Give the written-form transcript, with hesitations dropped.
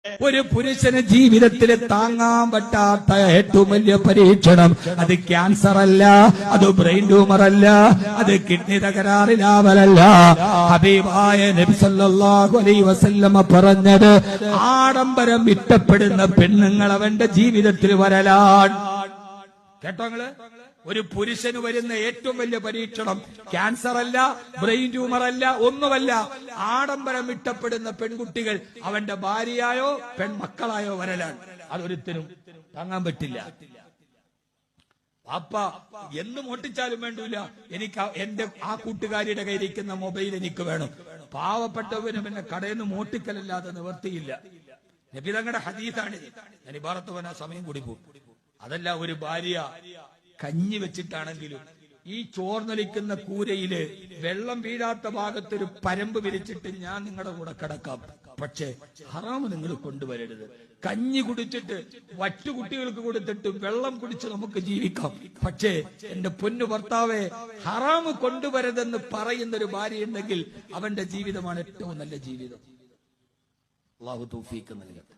ഒരു പുരുഷന് ജീവിതത്തിൽ താങ്ങാൻ പറ്റാത്ത ഏറ്റവും വലിയ പരീക്ഷണം അത് ക്യാൻസർ അല്ല, അത് ബ്രെയിൻ ട്യൂമർ അല്ല, അത് കിഡ്നി തകരാറിലാവലല്ല. ഹബീബായ നബി സല്ലല്ലാഹു അലൈഹി വസല്ലമ പറഞ്ഞത്, ആഡംബരം ഇഷ്ടപ്പെടുന്ന പെണ്ണുങ്ങൾ അവന്റെ ജീവിതത്തിൽ വരലാണ്. കേട്ടോ നിങ്ങള്? ഒരു പുരുഷന് വരുന്ന ഏറ്റവും വലിയ പരീക്ഷണം ക്യാൻസർ അല്ല, ബ്രെയിൻ ട്യൂമർ അല്ല, ഒന്നുമല്ല. ആഡംബരം ഇഷ്ടപ്പെടുന്ന പെൺകുട്ടികൾ അവന്റെ ഭാര്യയായോ പെൺമക്കളായോ വരലാണ്. അതൊരുത്തരും താങ്ങാൻ പറ്റില്ല. അപ്പ എന്നും ഒട്ടിച്ചാലും വേണ്ടൂല, എനിക്ക് എന്റെ ആ കൂട്ടുകാരിയുടെ കയ്യിരിക്കുന്ന മൊബൈൽ എനിക്ക് വേണം. പാവപ്പെട്ടവനും പിന്നെ കടയിൽ നിന്ന് മോട്ടിക്കലല്ലാതെ നിവർത്തിയില്ല. നബി തങ്ങളുടെ ഹദീസാണിത്. ഞാൻ ഇബാറത്ത് പോകാൻ സമയം കൂടി പോകും. അതല്ല, ഒരു ഭാര്യ കഞ്ഞി വെച്ചിട്ടാണെങ്കിലും ഈ ചോർന്നൊലിക്കുന്ന കൂരയില് വെള്ളം വീഴാത്ത ഭാഗത്തൊരു പരമ്പ് വിരിച്ചിട്ട് ഞാൻ നിങ്ങളുടെ കൂടെ കിടക്കാം, പക്ഷെ ഹറാമ് നിങ്ങൾ കൊണ്ടുവരരുത്. കഞ്ഞി കുടിച്ചിട്ട് വറ്റുകുട്ടികൾക്ക് കൊടുത്തിട്ട് വെള്ളം കുടിച്ച് നമുക്ക് ജീവിക്കാം, പക്ഷേ എന്റെ പൊന്നു ഭർത്താവെ ഹറാമ് കൊണ്ടുവരരുതെന്ന് പറയുന്നൊരു ഭാര്യ ഉണ്ടെങ്കിൽ അവന്റെ ജീവിതമാണ് ഏറ്റവും നല്ല ജീവിതം. അല്ലാഹു തൗഫീഖ് നൽകട്ടെ.